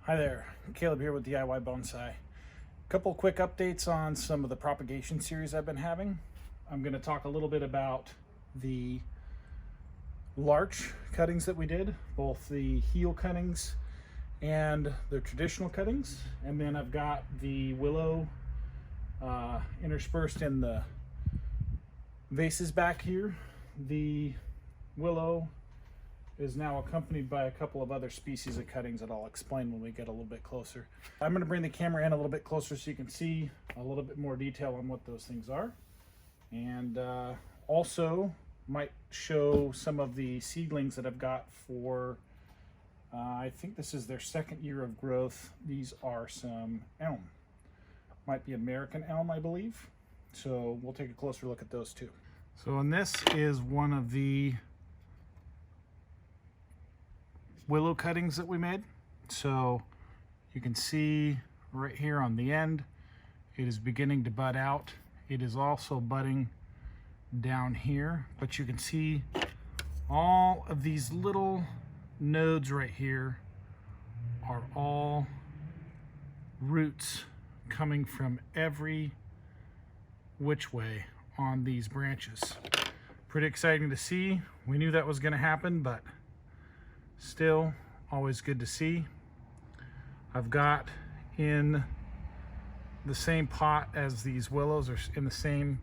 Hi there, Caleb here with DIY Bonsai. Couple quick updates on some of the propagation series I've been having. I'm going to talk a little bit about the larch cuttings that we did, both the heel cuttings and the traditional cuttings. And then I've got the willow interspersed in the vases back here. The willow is now accompanied by a couple of other species of cuttings that I'll explain when we get a little bit closer. I'm going to bring the camera in a little bit closer so you can see a little bit more detail on what those things are. And also might show some of the seedlings that I've got for, I think this is their second year of growth. These are some elm. Might be American Elm, I believe. So we'll take a closer look at those too. So, and this is one of the willow cuttings that we made. So you can see right here on the end, it is beginning to bud out. It is also budding down here, but you can see all of these little nodes right here are all roots coming from every which way on these branches. Pretty exciting to see. We knew that was going to happen, but still always good to see. I've got in the same pot as these willows, or in the same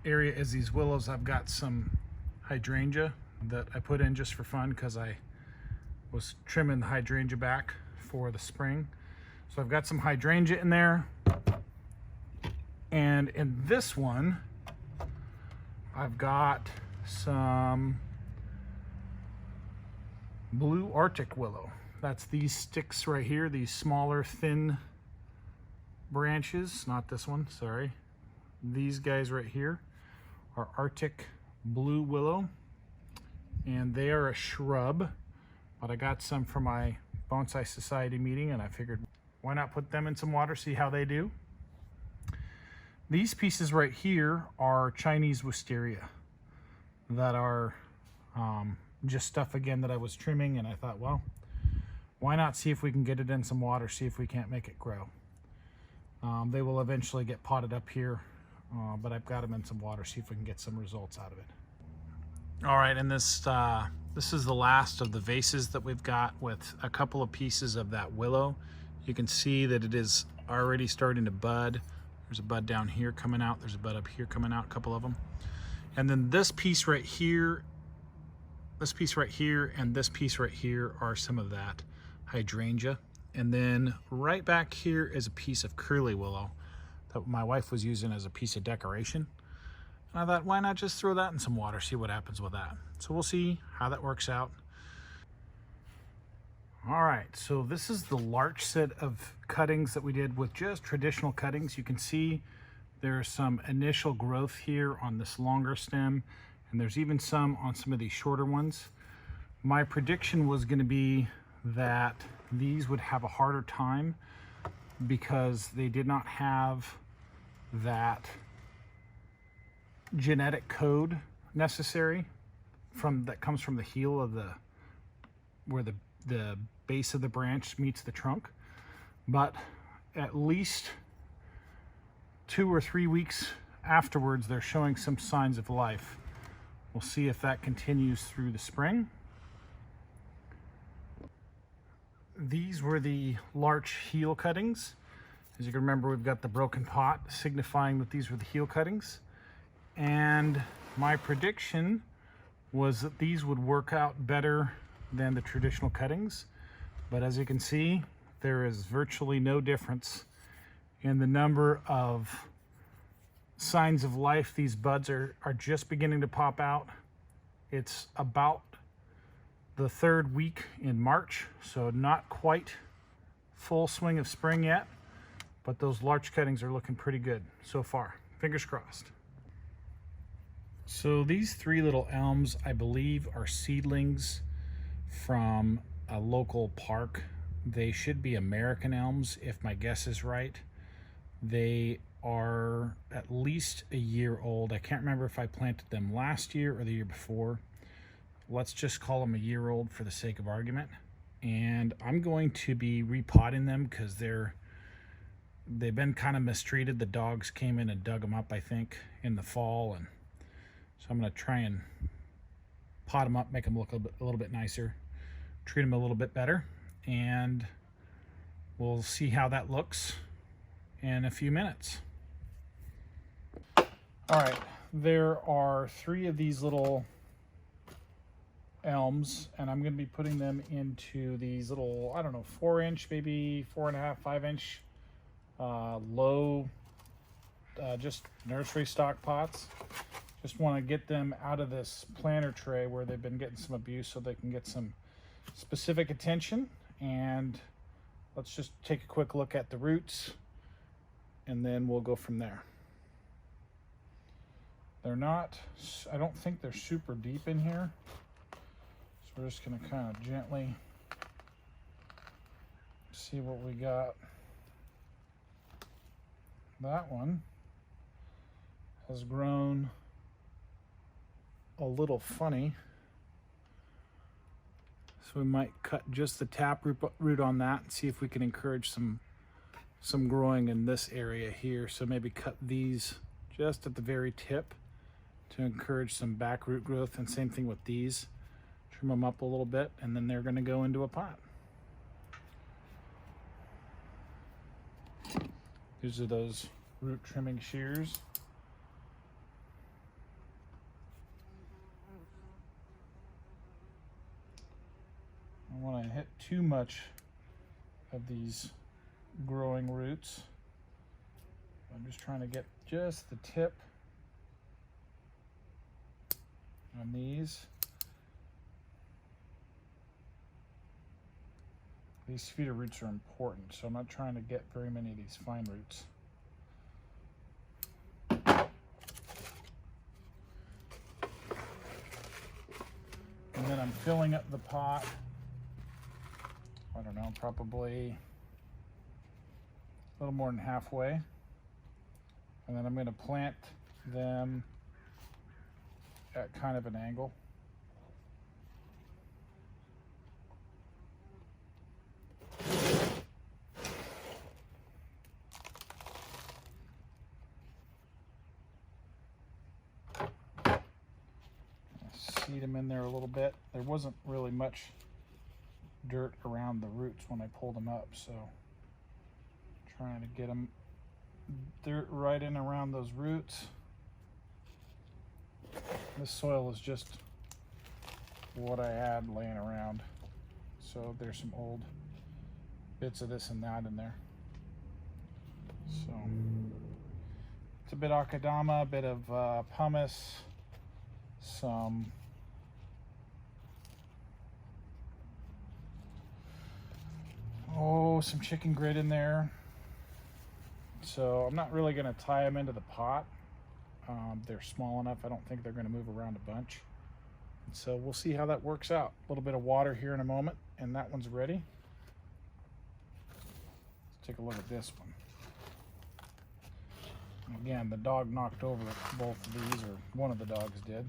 area as these willows, I've got some hydrangea that I put in just for fun because I was trimming the hydrangea back for the spring. So I've got some hydrangea in there, and in this one I've got some blue Arctic willow. That's these sticks right here, these smaller thin branches, not this one, sorry. These guys right here are Arctic blue willow, and they are a shrub, but I got some for my Bonsai Society meeting and I figured why not put them in some water, see how they do. These pieces right here are Chinese wisteria that are just stuff again that I was trimming, and I thought, well, why not see if we can get it in some water, see if we can't make it grow. They will eventually get potted up here, but I've got them in some water, see if we can get some results out of it. All right, and this is the last of the vases that we've got with a couple of pieces of that willow. You can see that it is already starting to bud. There's a bud down here coming out, there's a bud up here coming out, a couple of them. And then this piece right here, this piece right here, and this piece right here are some of that hydrangea. And then right back here is a piece of curly willow that my wife was using as a piece of decoration. And I thought, why not just throw that in some water, see what happens with that. So we'll see how that works out. All right, so this is the larch set of cuttings that we did with just traditional cuttings. You can see there's some initial growth here on this longer stem, and there's even some on some of these shorter ones. My prediction was going to be that these would have a harder time because they did not have that genetic code necessary that comes from the heel of where the base of the branch meets the trunk. But at least 2 or 3 weeks afterwards, they're showing some signs of life. We'll see if that continues through the spring. These were the larch heel cuttings. As you can remember, we've got the broken pot signifying that these were the heel cuttings. And my prediction was that these would work out better than the traditional cuttings. But as you can see, there is virtually no difference in the number of signs of life. These buds are just beginning to pop out. It's about the 3rd week in March, so not quite full swing of spring yet, but those larch cuttings are looking pretty good so far. Fingers crossed. So these 3 little elms, I believe, are seedlings from a local park. They should be American elms if my guess is right. They are at least a year old. I can't remember if I planted them last year or the year before. Let's just call them a year old for the sake of argument. and I'm going to be repotting them because they've been kind of mistreated. The dogs came in and dug them up, I think, in the fall, and so I'm going to try and pot them up, make them look a little bit nicer, treat them a little bit better, and we'll see how that looks in a few minutes. All right, there are 3 of these little elms, and I'm going to be putting them into these little, I don't know, 4-inch, maybe 4.5, 5-inch low, just nursery stock pots. Just want to get them out of this planter tray where they've been getting some abuse so they can get some specific attention. And let's just take a quick look at the roots, and then we'll go from there. They're not, I don't think they're super deep in here. So we're just going to kind of gently see what we got. That one has grown a little funny. So we might cut just the tap root on that and see if we can encourage some growing in this area here. So maybe cut these just at the very tip to encourage some back root growth, and same thing with these. Trim them up a little bit, and then they're going to go into a pot. These are those root trimming shears. I don't want to hit too much of these growing roots. I'm just trying to get just the tip on these. These feeder roots are important, so I'm not trying to get very many of these fine roots. And then I'm filling up the pot, I don't know, probably a little more than halfway. And then I'm going to plant them at kind of an angle. Seed them in there a little bit. There wasn't really much dirt around the roots when I pulled them up, so trying to get them dirt right in around those roots. This soil is just what I had laying around, so there's some old bits of this and that in there. So it's a bit akadama, a bit of pumice, some some chicken grit in there. So I'm not really going to tie them into the pot. They're small enough. I don't think they're going to move around a bunch. So we'll see how that works out. A little bit of water here in a moment, and that one's ready. Let's take a look at this one. Again, the dog knocked over both of these, or one of the dogs did.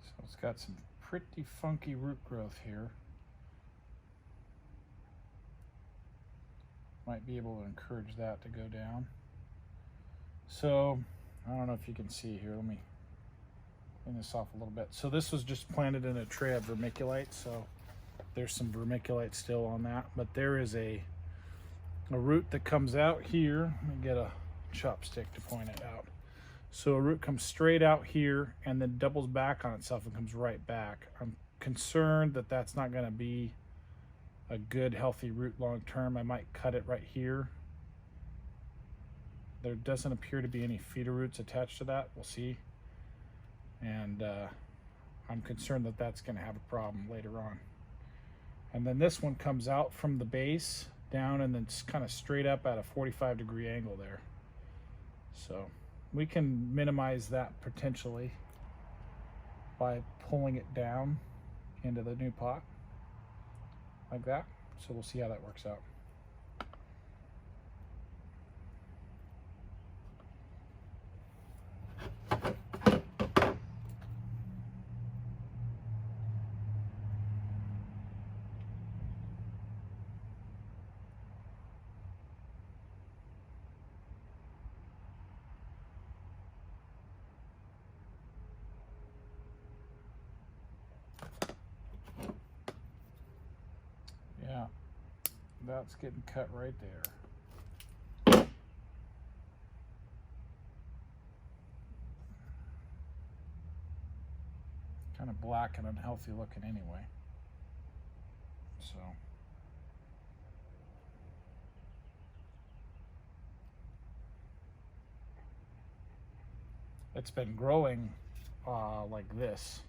So it's got some pretty funky root growth here. Might be able to encourage that to go down. So I don't know if you can see here. Let me clean this off a little bit. So this was just planted in a tray of vermiculite, so there's some vermiculite still on that, but there is a root that comes out here. Let me get a chopstick to point it out. So a root comes straight out here and then doubles back on itself and comes right back. I'm concerned that that's not going to be a good healthy root long term. I might cut it right here. There doesn't appear to be any feeder roots attached to that. We'll see. And I'm concerned that that's going to have a problem later on. And then this one comes out from the base down and then it's kind of straight up at a 45-degree angle there. So we can minimize that potentially by pulling it down into the new pot like that. So we'll see how that works out. that's getting cut right there. Kind of black and unhealthy looking anyway. So it's been growing like this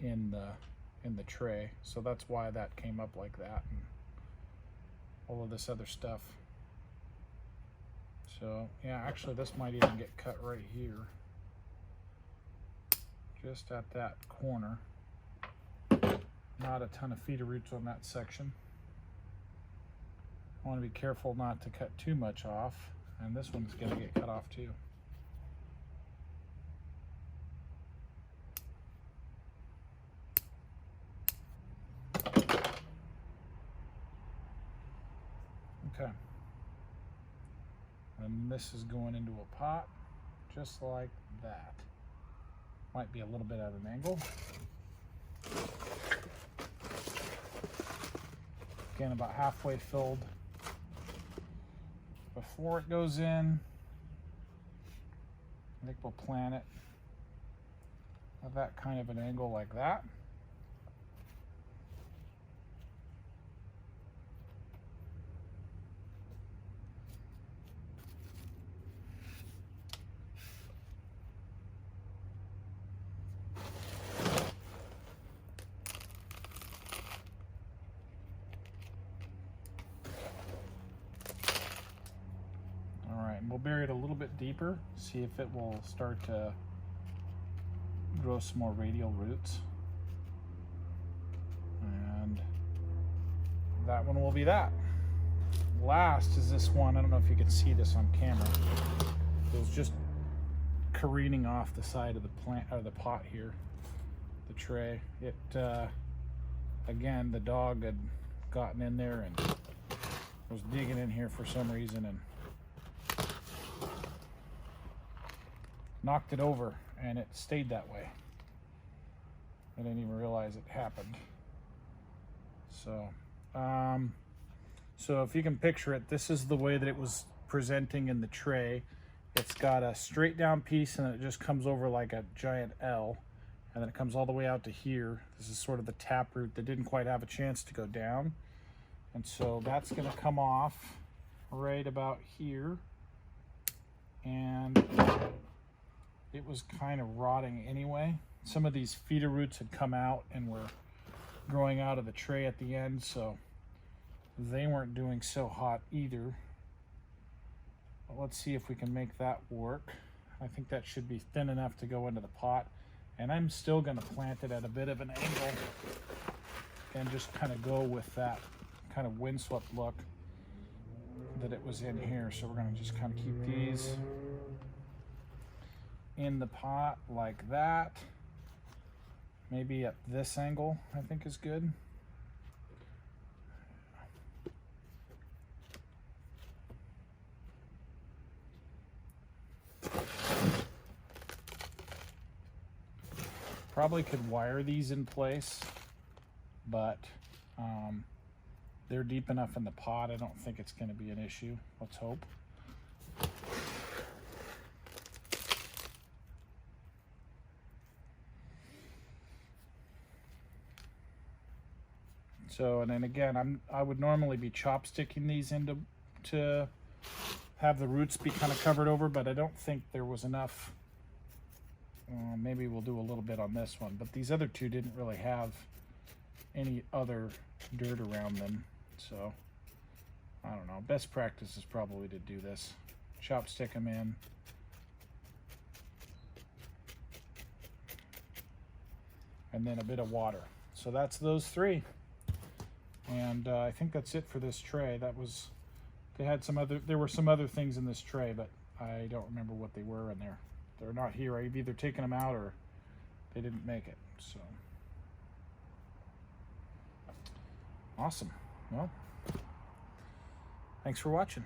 in the tray, so that's why that came up like that, and all of this other stuff. So yeah, actually this might even get cut right here, just at that corner. Not a ton of feeder roots on that section. I want to be careful not to cut too much off, and this one's going to get cut off too. Okay, and this is going into a pot just like that. Might be a little bit at an angle. Again, about halfway filled. Before it goes in, I think we'll plant it at that kind of an angle like that. We'll bury it a little bit deeper, see if it will start to grow some more radial roots. And that one will be that. Last is this one. I don't know if you can see this on camera. It was just careening off the side of the plant or the pot here, the tray. It again, the dog had gotten in there and was digging in here for some reason and knocked it over, and it stayed that way. I didn't even realize it happened. So so if you can picture it, this is the way that it was presenting in the tray. It's got a straight down piece and it just comes over like a giant L, and then it comes all the way out to here. This is sort of the taproot that didn't quite have a chance to go down, and so that's going to come off right about here. And it was kind of rotting anyway. Some of these feeder roots had come out and were growing out of the tray at the end, so they weren't doing so hot either. But let's see if we can make that work. I think that should be thin enough to go into the pot, and I'm still going to plant it at a bit of an angle and just kind of go with that kind of windswept look that it was in here. So we're going to just kind of keep these in the pot like that. Maybe at this angle I think is good. Probably could wire these in place, but they're deep enough in the pot. I don't think it's going to be an issue. Let's hope. So, and then again, I would normally be chopsticking these into to have the roots be kind of covered over, but I don't think there was enough. Maybe we'll do a little bit on this one, but these other two didn't really have any other dirt around them. So, I don't know. Best practice is probably to do this. Chopstick them in. And then a bit of water. So that's those three. And I think that's it for this tray. That was, there were some other things in this tray, but I don't remember what they were in there. They're not here. I've either taken them out or they didn't make it. So awesome. Well, thanks for watching.